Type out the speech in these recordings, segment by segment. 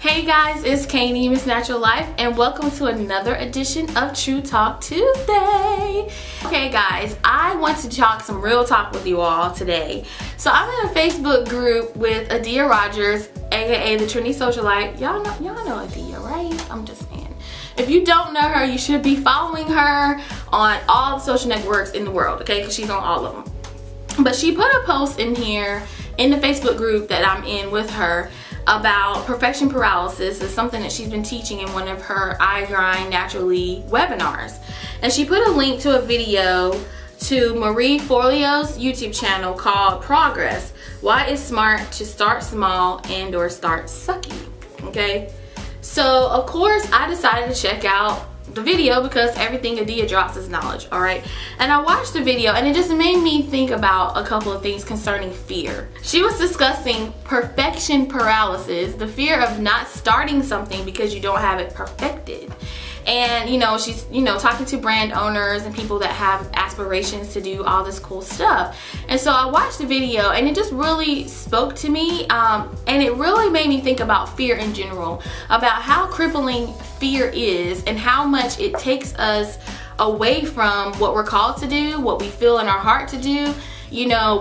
Hey guys, it's Katie, MzNaturalLife, and welcome to another edition of True Talk Tuesday. Okay guys, I want to talk some real talk with you all today. So I'm in a Facebook group with Adeea Rogers, aka the Trinity Socialite. Y'all know Adeea, right? I'm just saying. If you don't know her, you should be following her on all the social networks in the world, okay? Because she's on all of them. But she put a post in here in the Facebook group that I'm in with her about perfection paralysis. Is something that she's been teaching in one of her I Grind Naturally webinars. And she put a link to a video to Marie Forleo's YouTube channel called Progress: Why It's Smart to Start Small and or Start Sucky. Okay, so of course I decided to check out the video because everything Adeea drops is knowledge, alright? And I watched the video and it just made me think about a couple of things concerning fear. She was discussing perfection paralysis, the fear of not starting something because you don't have it perfected. And she's talking to brand owners and people that have aspirations to do all this cool stuff. And so I watched the video and it just really spoke to me, and it really made me think about fear in general, about how crippling fear is and how much it takes us away from what we're called to do, what we feel in our heart to do,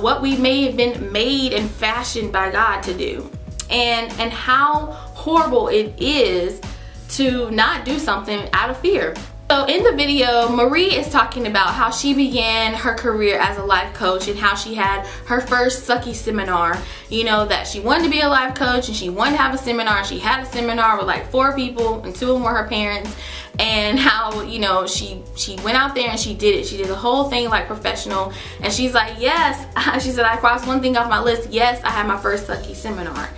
what we may have been made and fashioned by God to do, and how horrible it is to not do something out of fear. So in the video, Marie is talking about how she began her career as a life coach and how she had her first sucky seminar, that she wanted to be a life coach and she wanted to have a seminar. She had a seminar with like 4 people and 2 of them were her parents, and how she went out there and she did it. She did the whole thing like professional, and she's like, yes, she said, I crossed one thing off my list. Yes, I had my first sucky seminar.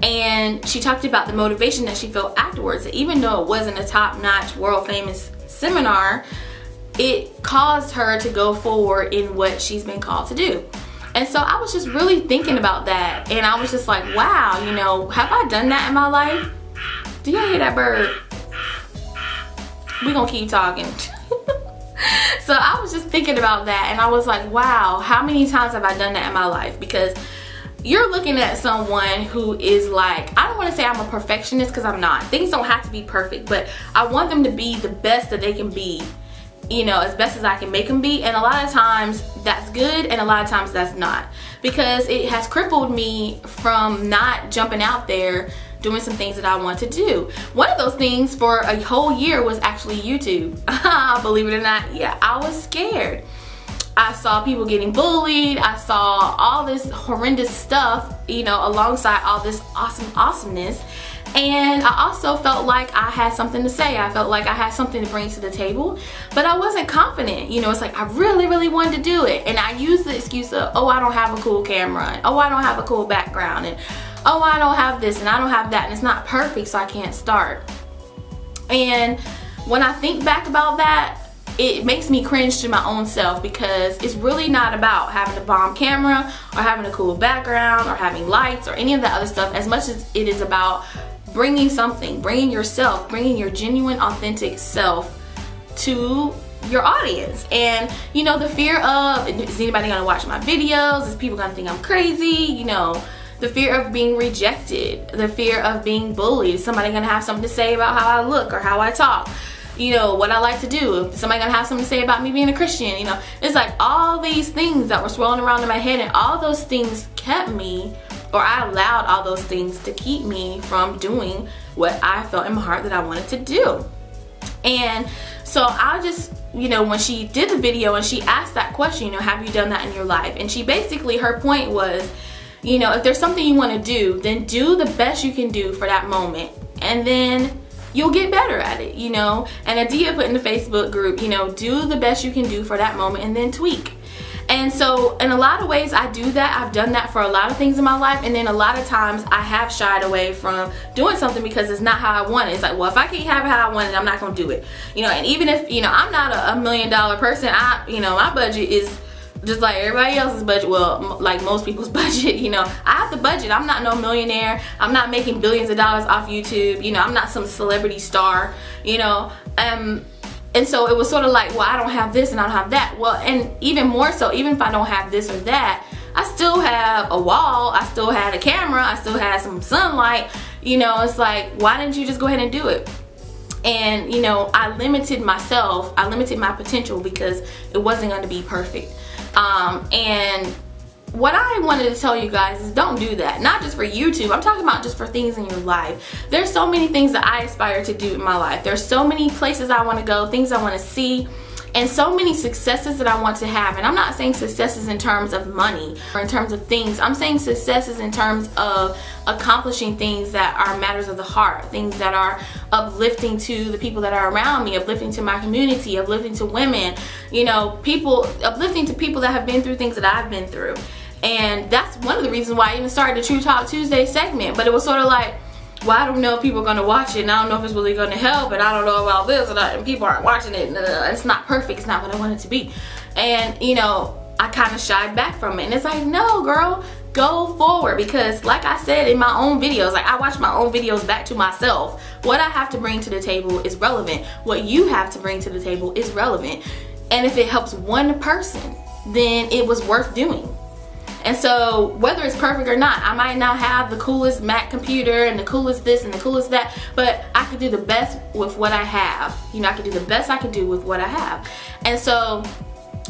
And she talked about the motivation that she felt afterwards. That even though it wasn't a top-notch, world-famous seminar, it caused her to go forward in what she's been called to do. And so I was just really thinking about that, and I was just like, wow, have I done that in my life? Do y'all hear that bird? We're gonna keep talking. So I was just thinking about that, and I was like, wow, how many times have I done that in my life? Because you're looking at someone who is like, I don't want to say I'm a perfectionist because I'm not. Things don't have to be perfect, but I want them to be the best that they can be, as best as I can make them be. And a lot of times that's good, and a lot of times that's not, because it has crippled me from not jumping out there doing some things that I want to do. One of those things for a whole year was actually YouTube. Believe it or not, yeah, I was scared. I saw people getting bullied. I saw all this horrendous stuff, alongside all this awesomeness. And I also felt like I had something to say. I felt like I had something to bring to the table, but I wasn't confident. It's like I really, really wanted to do it. And I used the excuse of, oh, I don't have a cool camera. And, oh, I don't have a cool background. And, oh, I don't have this and I don't have that. And it's not perfect, so I can't start. And when I think back about that, it makes me cringe to my own self, because it's really not about having a bomb camera or having a cool background or having lights or any of that other stuff, as much as it is about bringing something, bringing yourself, bringing your genuine, authentic self to your audience. And the fear of, is anybody gonna watch my videos? Is people gonna think I'm crazy? The fear of being rejected, the fear of being bullied. Is somebody gonna have something to say about how I look or how I talk? What I like to do. If somebody gonna have something to say about me being a Christian, it's like all these things that were swirling around in my head, and all those things kept me, or I allowed all those things to keep me from doing what I felt in my heart that I wanted to do. And so I just, when she did the video and she asked that question, have you done that in your life? And she basically, her point was, if there's something you want to do, then do the best you can do for that moment, and then you'll get better at it, And Adeea put in the Facebook group, do the best you can do for that moment and then tweak. And so in a lot of ways I do that. I've done that for a lot of things in my life, and then a lot of times I have shied away from doing something because it's not how I want it. It's like, well, if I can't have it how I want it, I'm not gonna do it. And even if, I'm not a $1 million person, my budget is just like everybody else's budget. Well, like most people's budget, I have the budget. I'm not no millionaire. I'm not making billions of dollars off YouTube. I'm not some celebrity star, and so it was sort of like, well, I don't have this and I don't have that. Well, and even more so, even if I don't have this or that, I still have a wall, I still had a camera, I still had some sunlight, You know, it's like, why didn't you just go ahead and do it? And you know, I limited myself, I limited my potential because it wasn't going to be perfect. And what I wanted to tell you guys is don't do that. Not just for YouTube, I'm talking about just for things in your life. There's so many things that I aspire to do in my life. There's so many places I want to go, things I want to see, and so many successes that I want to have. And I'm not saying successes in terms of money or in terms of things. I'm saying successes in terms of accomplishing things that are matters of the heart, things that are uplifting to the people that are around me, uplifting to my community, uplifting to women, you know, people, uplifting to people that have been through things that I've been through. And that's one of the reasons why I even started the True Talk Tuesday segment. But it was sort of like, well, I don't know if people are going to watch it, and I don't know if it's really going to help, and I don't know about this, and people aren't watching it, and it's not perfect, it's not what I want it to be. And, you know, I kind of shied back from it, and it's like, no, girl, go forward, because like I said in my own videos, like I watch my own videos back to myself, what I have to bring to the table is relevant. What you have to bring to the table is relevant. And if it helps one person, then it was worth doing. And so whether it's perfect or not, I might not have the coolest Mac computer and the coolest this and the coolest that, but I could do the best with what I have. You know, I could do the best I could do with what I have. And so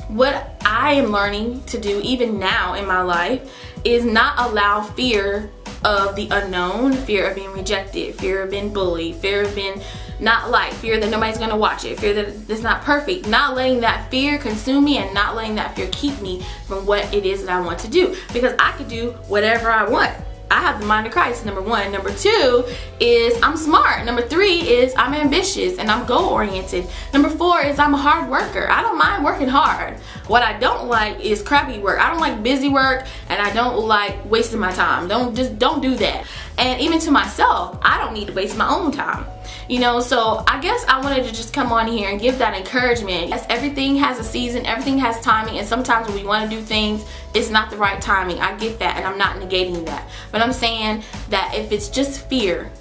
what I am learning to do even now in my life is not allow fear of the unknown, fear of being rejected, fear of being bullied, fear of being not liked, fear that nobody's gonna watch it, fear that it's not perfect, not letting that fear consume me and not letting that fear keep me from what it is that I want to do, because I could do whatever I want. I have the mind of Christ, number one. Number two is I'm smart. Number three is I'm ambitious and I'm goal oriented. Number four is I'm a hard worker. I don't mind working hard. What I don't like is crappy work. I don't like busy work, and I don't like wasting my time. Don't do that. And even to myself, I don't need to waste my own time. You know, so I guess I wanted to just come on here and give that encouragement. Yes, everything has a season, everything has timing, and sometimes when we want to do things, it's not the right timing. I get that, and I'm not negating that. But I'm saying that if it's just fear,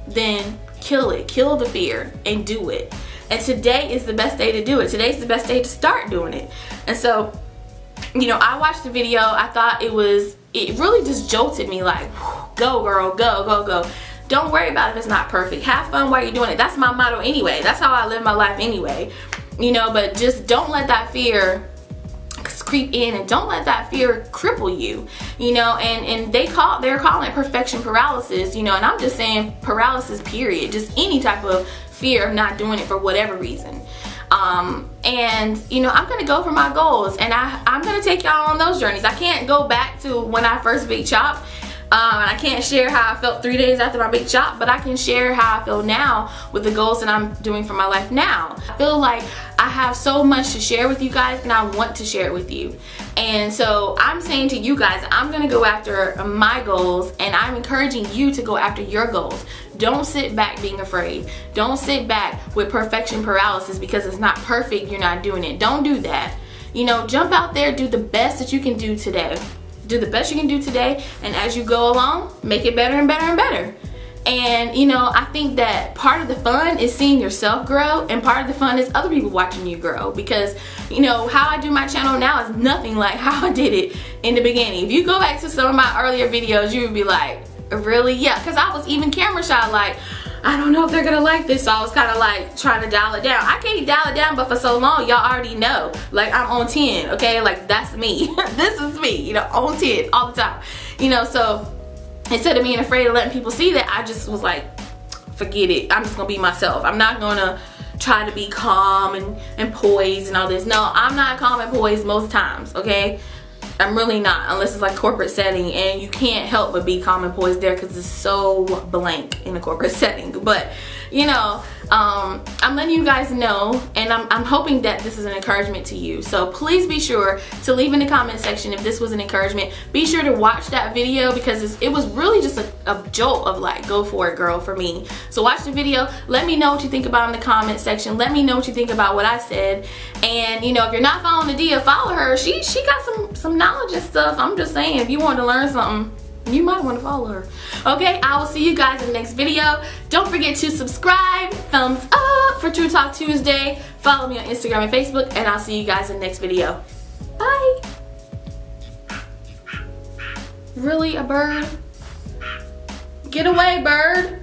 then kill it. Kill the fear and do it. And today is the best day to do it. Today's the best day to start doing it. And so, you know, I watched the video. I thought it really just jolted me like, go girl, go, go, go. Don't worry about if it's not perfect. Have fun while you're doing it. That's my motto anyway. That's how I live my life anyway. You know, but just don't let that fear creep in, and don't let that fear cripple you. You know, and they're calling it perfection paralysis, you know, and I'm just saying paralysis period. Just any type of fear of not doing it for whatever reason. And you know, I'm gonna go for my goals, and I'm gonna take y'all on those journeys. I can't go back to when I first big chopped. I can't share how I felt 3 days after my big chop, but I can share how I feel now with the goals that I'm doing for my life now. I feel like I have so much to share with you guys, and I want to share it with you. And so I'm saying to you guys, I'm gonna go after my goals, and I'm encouraging you to go after your goals. Don't sit back being afraid. Don't sit back with perfection paralysis because it's not perfect, you're not doing it. Don't do that. You know, jump out there, do the best that you can do today. Do the best you can do today, and as you go along, make it better and better and better. And you know, I think that part of the fun is seeing yourself grow, and part of the fun is other people watching you grow, because you know, how I do my channel now is nothing like how I did it in the beginning. If you go back to some of my earlier videos, you would be like, really? Yeah, because I was even camera shy, like, I don't know if they're gonna like this, so I was kind of like trying to dial it down. I can't dial it down, but for so long, y'all already know, like I'm on 10, okay? Like that's me. This is me, you know, on 10 all the time. You know, so instead of being afraid of letting people see that, I just was like, forget it. I'm just gonna be myself. I'm not gonna try to be calm and poised and all this. No, I'm not calm and poised most times, okay? I'm really not, unless it's like corporate setting, and you can't help but be calm and poised there because it's so blank in a corporate setting. But you know, I'm letting you guys know, and I'm hoping that this is an encouragement to you. So please be sure to leave in the comment section if this was an encouragement. Be sure to watch that video, because it was really just a jolt of like, go for it girl, for me. So watch the video, let me know what you think about in the comment section. Let me know what you think about what I said. And you know, if you're not following Adeea, follow her. She got some knowledge and stuff. I'm just saying, if you want to learn something, you might want to follow her. Okay, I will see you guys in the next video. Don't forget to subscribe, thumbs up for True Talk Tuesday. Follow me on Instagram and Facebook, and I'll see you guys in the next video. Bye. Really, a bird? Get away, bird.